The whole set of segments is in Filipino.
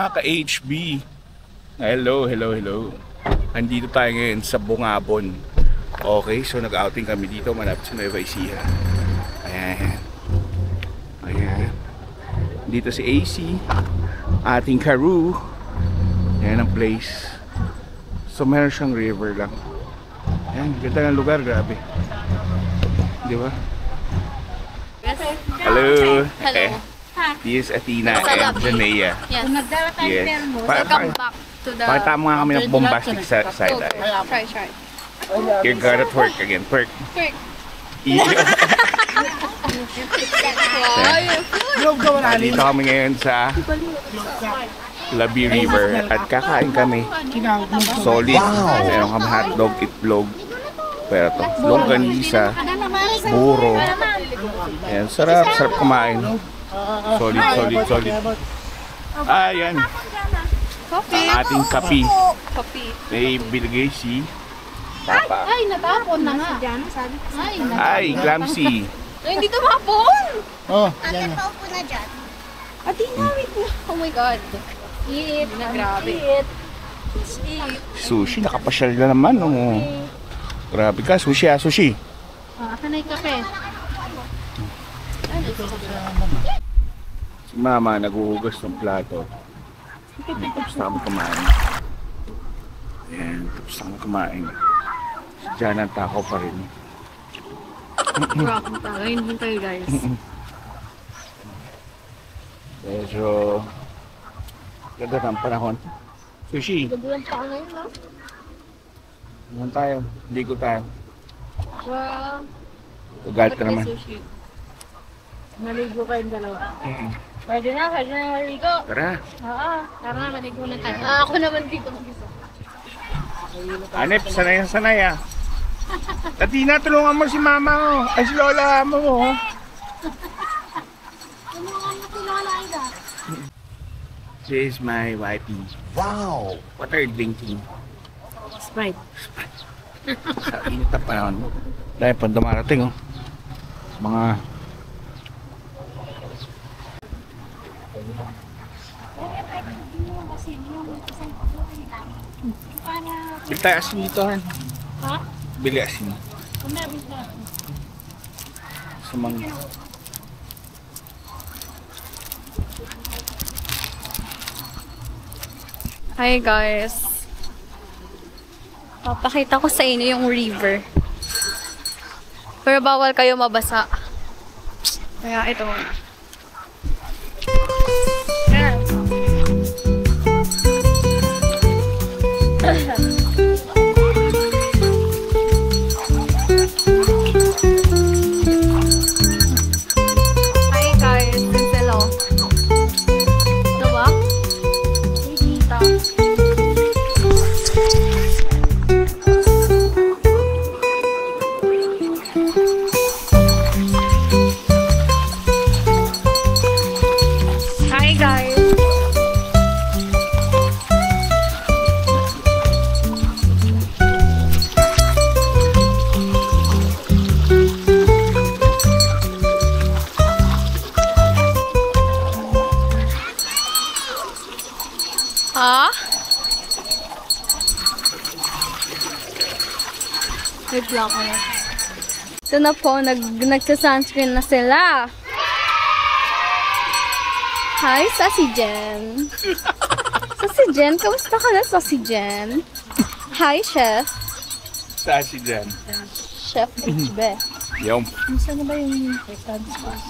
mga ka-HB. Hello. Andito tayo ngayon sa Bungabon. Okay, so nag-outing kami dito, malapit sa Nueva Ecija. Ayan. Dito si AC, ating Karu. Ayan ang place. So meron siyang river lang. Ayan, ganda ng lugar, grabe. Di ba? Hello. This is Athena and Janea. Yes. Yes. Welcome back to the... Pakita mo nga kami ng bombastic side. Try. You're gonna twerk again. Twerk. Dito kami ngayon sa Labi River at kakain kami. Solid. Meron kami hotdog, itlog. Pero to, longganisa, buro. Ayan, sarap kumain. Solid. Ayan. Coffee. Ang ating kapi. Coffee. May binigay si Papa. Ay, natapon na nga. Ay, Clamsy. Ay, hindi tumapon! Oh, Agad pa upo na dyan. Ati, wait na. Oh my God. Eat. Na grabe. Eat. sushi, nakapasyal na naman. Oh. Grabe ka, sushi. Asan na yung kape? Si Mama naghuhugas ng plato. Tapos na kami kumain. Ayan, tapos na kami kumain. Si Jan ang takaw pa rin. Rock na tayo. Hindi tayo, guys. Medyo ganda ng panahon. Sushi, Gabulang pa ngayon, no? naman tayo. Ligo tayo. Wow. Galit ka naman. Sushi. Naligo kayong dalawa. Pwede na maligo. Tara. Oo, tara na, maligo na tayo. Ako naman dito mag-isa. Anep, sanay ah. Tatina, tulungan mo si Mama mo. Ay, si Lola mo. Tulungan mo si Lola Aida. She is my wifey. Wow! What are you drinking? Sprite. Sa init na panahon. Dahil pang dumarating, oh. Mga... Bili tayo asin dito, Han. Ha? Bili asin. Sa mga... Hi guys. Papakita ko sa inyo yung river. Pero bawal kayo mabasa. Kaya ito. Ayan. Hi guys, it's hello. Ito ba? Dito. Hi guys. Ha? Wait lang ako na. Ito na po, nagsa-sunscreen na sila. Hi, Sassy Jen. Sassy Jen, kamusta ka na, Sassy Jen? Hi, Chef. Sashi dyan. Chef HB. Yung. Saan na ba yung sunscreen?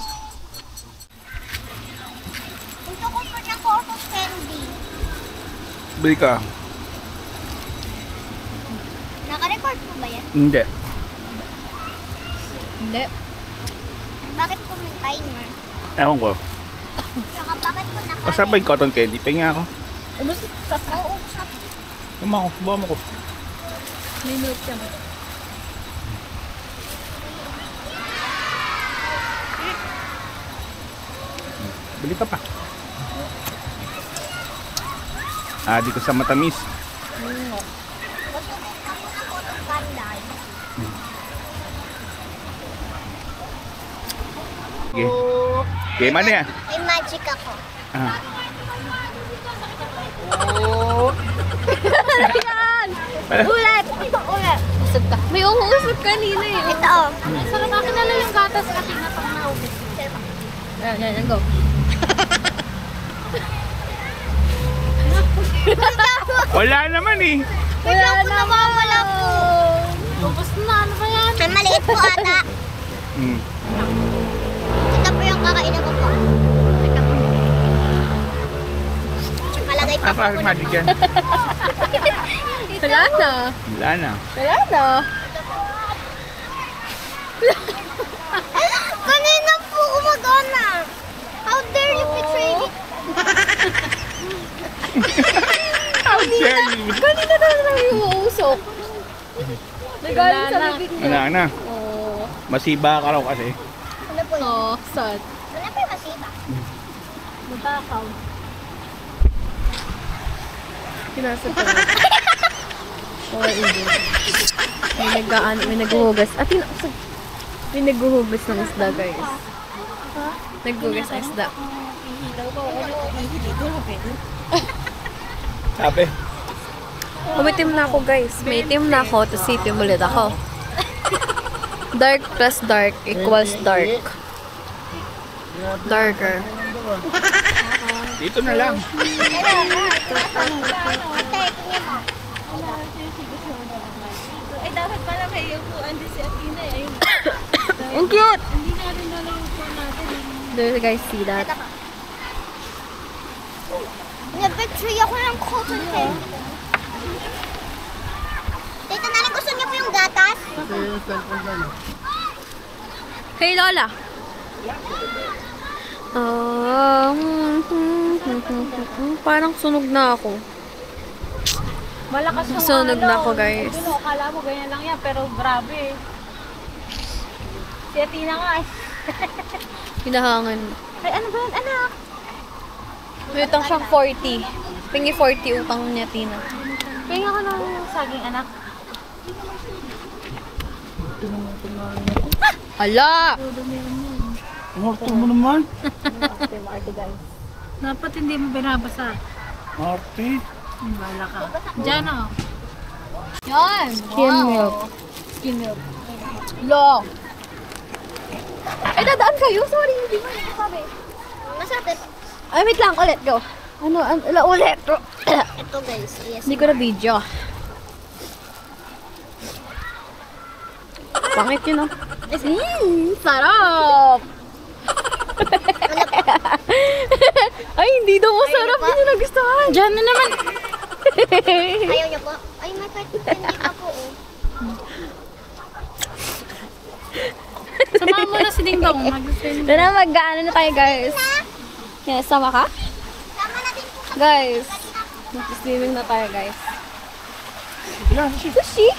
Gusto ko po ng cotton candy. Bili ka. Naka-record po ba yan? Hindi. Hindi. Bakit po may timer? Ewan ko. Saka bakit po naka... Masarap ba yung cotton candy? Pahinga ako. Ano sa Oo, sa... Tama ko. Buha mo ko. may milk siya mo? Bili ka pa. Dito sa matamis. Panday. Okay. Okay, mana ya? May magic ako. Yan! Ulit! Ulit! Usap ka. May umuusap kanina eh. Ito oh. Sarap akin na lang yung gatas kasi napang naubos. Yan, go. Wala naman eh. Wala na Nawawala po. Ubus na, ano ba yan? May maliit po ata. Hmm. Ito po yung kakainin ko po. Ito po. Malagay pa po Parang ako. magic yan. Wala na. Wala na. Wala na. Kanina po gumagana. How dare you betray me? How dare you? Kanina na lang yung uusok. Nagaling sa bibig niya. Wala na. Oh. Masiba ka raw kasi. Ano po yun? Oh, sad. Wala po yung masiba. Matakaw. Kinasa pa. Oh, hindi. May naghuhugas. May naghuhugas ng isda, guys. Naghuhugas ng isda. Sabi. Umitim na ako, guys. May itim na ako, tapos itim ulit ako. Dark plus dark equals dark. Darker. Dito na lang. Ay, dapat pala may upuan din si Athena eh. Ang cute! Hindi natin nalang yung upuan natin. Do you guys see that? Nag-betray ako ng cotton candy. Tita Nana, gusto niyo po yung gatas? Hey, Lola! Parang sunog na ako. Malakas yung Sunog na ako, guys. Dulo, akala mo ganyan lang yan, pero grabe. Si Athena nga eh. Hinahangan. Ay, ano ba yan, anak? May utang siyang 40. Pingi 40 utang niya, Tina. Kaya ka ng saging anak. Ala! Morto mo naman. Dapat hindi mo binabasa. Arte. Bala ka. Diyan oh. Yan! Skim milk. Skim milk. Lo! Ay, dadaan kayo? Sorry, hindi mo sabi. Masarap ito. Ay, wait lang. Ulit, go. Ulit. Ito guys, yes. Hindi ko na video. Pangit yun, oh. Sarap! Ay, hindi daw masarap. Ayaw niyo pa? Hindi nyo nagustuhan. Diyan na naman. Ayaw niyo po? Ay, may cotton candy pa po oh. Samahan mo na si Ding Dong. Mag-send. Doon na mag-ano na tayo, guys. Yes, sama ka? Tama na din po sa Guys, mag-swimming na tayo, guys. Ilan? Sushi!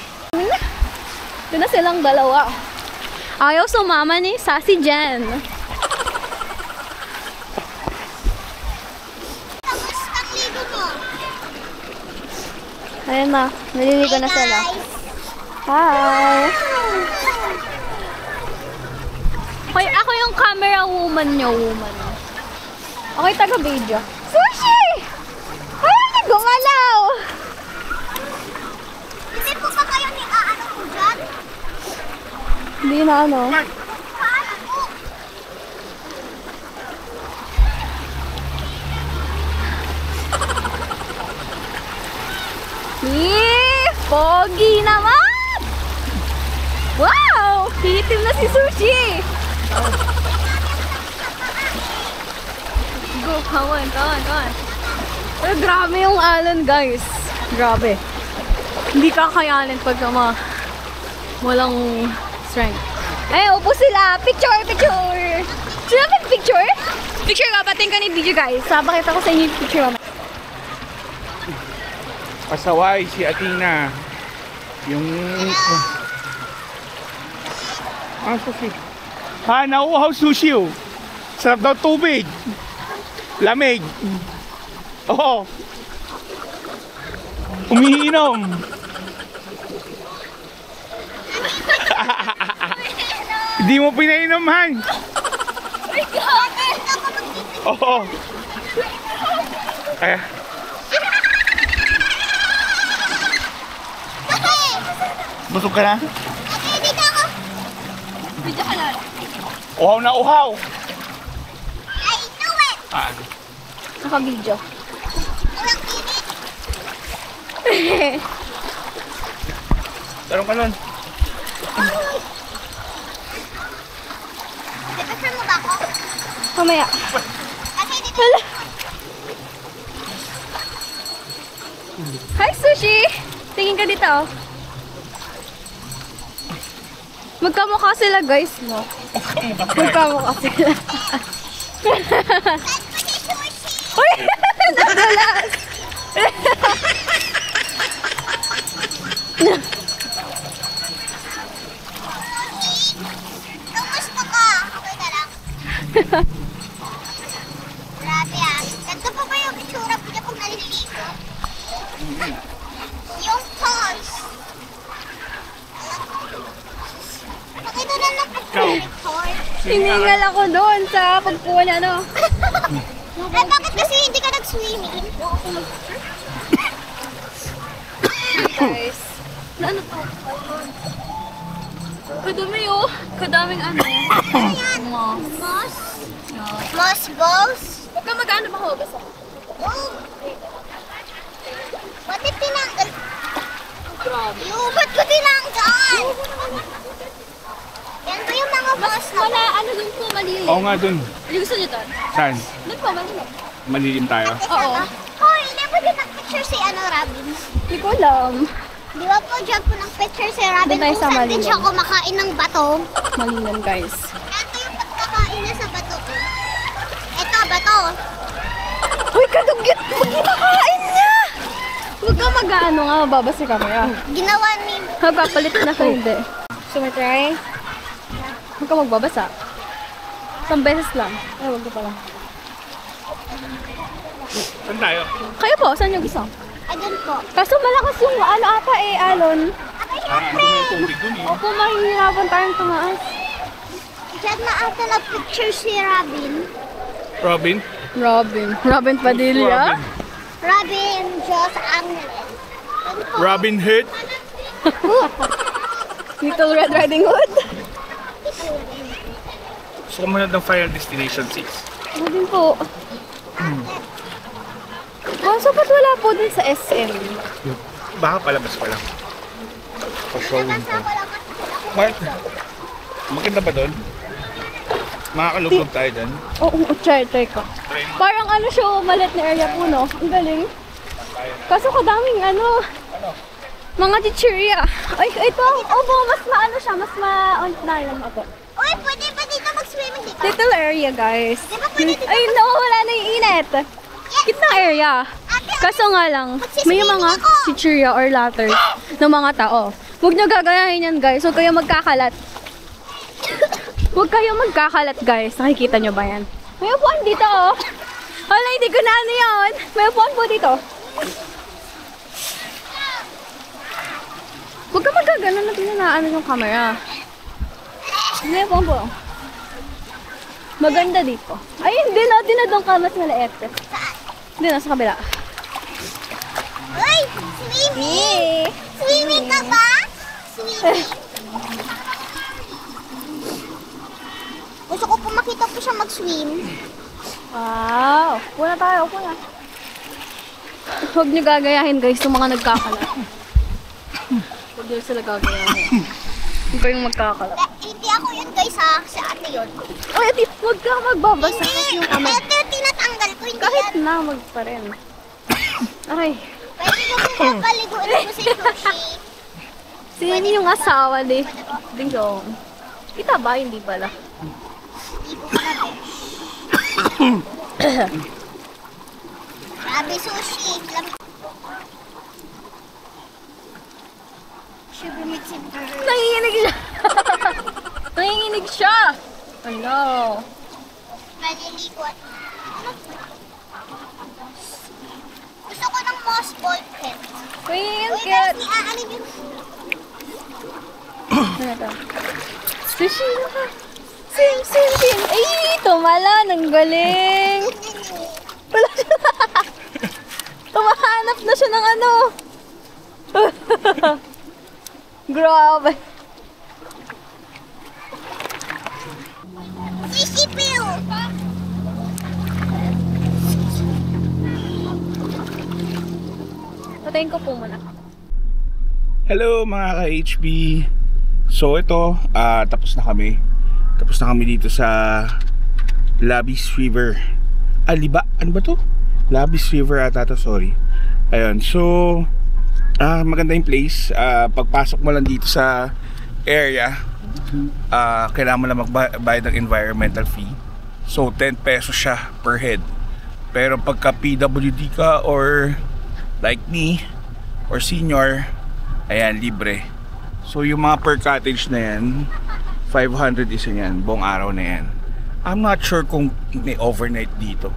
Doon na silang dalawa. Ayaw sumama ni Sassy Jen. tapos pagligo mo. Ayan na, naliligo na sila. Guys. Hi! Hoy, ako yung camera woman nyo, woman. Ako yung taga-video. Sushi! Ay, gumalaw! Hindi po ba kayo ni aano po dyan? Hindi na ano. Paano po? Pogi naman! Wow! Hitim na si Sushi! Go, come on. Pero grabe yung alon, guys. Grabe. Hindi kakayanin pag walang strength. Ay, upo sila. Picture! Sila ba picture? Picture ka, bating ka ni DJ, guys. Sabakit ako sa inyo yung picture. Pasaway si Athena. Yung... sushi. Ha, nauuhaw sushi oh. Sarap daw tubig. Lamig. Oo. Umiinom. Hindi mo pinainom, Han. Oo. Kaya. Busog ka na? Okay, dito ako. Video ka lang. Uhaw na uhaw! I know it. Ah, Naka-video. Walang init. tarong ka nun. Pipicture mo ba ako? Mamaya. Kasi dito. Hala. Hi, Sushi! Tingin ka dito. Magkamukha sila, guys, no? Magkamukha sila. Uy! Nadulas! Kamusta ka? Okay ka lang. Grabe ah. Ganito pa ba yung itsura ko niya pag naliligo? Yung pause. Pakita na lang picture. Hiningal ako doon sa pagpuan, ano? Eh, bakit kasi hindi ka nag-swimming? Guys. Ano to? Kadami, oh. Kadaming ano. Ayan. Moss? Moss balls? Huwag ka mag-ano ba hugas ako? Oh. Ba't tinanggal? Grabe. Yung, ba't ko tinanggal? Yan ba yung mga moss na? Wala, ano dun po, malilim. Oo nga dun. Gusto niyo doon? Saan? Doon po, malilim. Malilim tayo. Oo. Hoy, hindi ba din nag-picture si Robin? Hindi ko alam. Di ba po dyan po ng picture si Robin Doon tayo kung sa saan din Malilim. siya kumakain ng bato? Malilim, guys. Ito yung pagkakain niya sa bato ko. Ito, bato. Uy, kadugyot mo! Kinakain niya! Huwag ka mag-ano nga, mababas si camera. Ginawa ni... Magpapalit na ka, hindi. Gusto mo try? Huwag ka magbabasa. Isang beses lang. Ay, huwag ka pala. Saan tayo? Kayo po, saan yung gusto? Ayun po. Kaso malakas yung ano ata eh, alon. Ah, ano yung tubig dun eh. Opo, mahihirapan tayong tumaas. Diyan na ata nag-picture si Robin. Robin? Robin Padilla? Robin Jos Anglen. Robin Hood? Little Red Riding Hood? Gusto ko manood ng Final Destination 6. Robin po. Kaso ba't wala po din sa SM? Baka palabas pa lang. Pa-showing pa. Mark, maganda ba doon? Makakalugod tayo dyan. Oo, try ko. Parang ano siya, malit na area po, no? Ang galing. Kaso kadaming ano, mga chichirya. Ay, ito, opo, mas maano siya, mas ma-online ako. Uy, pwede ba dito mag-swimming dito? Little area, guys. Di ba pwede dito? Ay, no, wala na yung init. Kitna area. Kaso nga lang, may mga chichirya or ladders ng mga tao. Huwag nyo gagayahin yan, guys. Huwag kayo magkakalat. Huwag kayo magkakalat, guys. Nakikita nyo ba yan? May upuan dito, oh. Hala, hindi ko na ano yun. May upuan po dito. Huwag ka magkaganon na pinanaano yung camera. May upuan po. Maganda dito. Ay, hindi na. Dinadong ka mas maliit. Hindi na, sa kabila. Uy, swimming! Swimming ka ba? Swimming. Gusto ko po makita po siya mag-swim. Wow! Upo na tayo, upo na. Huwag niyo gagayahin, guys, yung mga nagkakalat. Huwag niyo sila gagayahin. Hindi ko yung magkakalat. Hindi ako yun guys ha, si ate yun. Ay, ati, huwag ka magbabasa kasi yung kamay. Ito yung tinatanggal ko, hindi Kahit yan. na, wag pa rin. Aray. Pwede ko po papaliguan ko si Sushi. Sino yung asawa ni Ding Dong? Kita ba? Hindi pala. Hindi ko pala Grabe Sushi. Should be mixing her. Nanginginig siya. Nanginginig siya. Ano? Maliligot. Gusto ko ng moss ball pet. Queen, Uy, cute. guys, iaalin yung... Ano to? Sushi na ka. Sim, sim, sim. Ay, tumalan. Ang galing. Wala siya. Tumahanap na siya ng ano. Grabe. Sisipiw! Patayin ko po muna. Hello mga ka-HB. So ito, tapos na kami. Tapos na kami dito sa Labis River. Liba, ano ba to? Labis River ata to, sorry. Ayun, so maganda yung place. Pagpasok mo lang dito sa area, kailangan mo lang magbayad ng environmental fee. So 10 pesos siya per head. Pero pagka PWD ka or like me or senior, ayan, libre. So yung mga per cottage na yan, 500 isa yan, buong araw na yan. I'm not sure kung may overnight dito.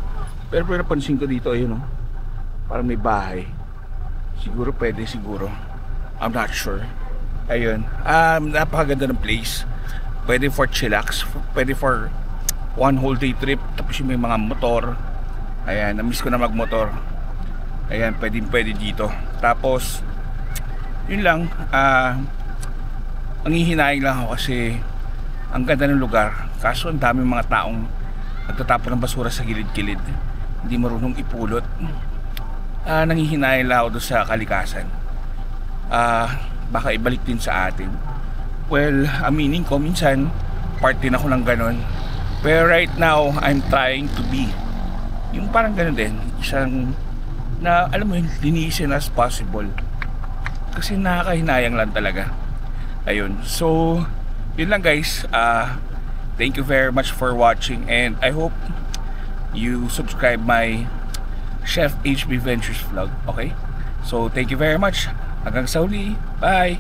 Pero napansin ko dito, ayun, parang may bahay. Siguro pwede, siguro. I'm not sure. Ayun, napakaganda ng place. Pwede for chillax, pwede for one whole day trip. Tapos yung may mga motor. Ayan, na-miss ko na magmotor. Ayan, pwede dito. Tapos yun lang, ang hihinaing lang ako kasi ang ganda ng lugar. Kaso ang daming mga taong nagtatapon ng basura sa gilid-gilid, hindi marunong ipulot. Nanghihinaing lang ako doon sa kalikasan. Baka ibalik din sa atin. Well, aminin ko, minsan part din ako ng ganon. Pero right now, I'm trying to be yung parang ganon din, isang na alam mo yun, linisin as possible. Kasi nakakahinayang lang talaga. Ayun, so yun lang guys. Thank you very much for watching, and I hope you subscribe my Chef HB Ventures vlog. Okay, so thank you very much. Hanggang sa uli, bye.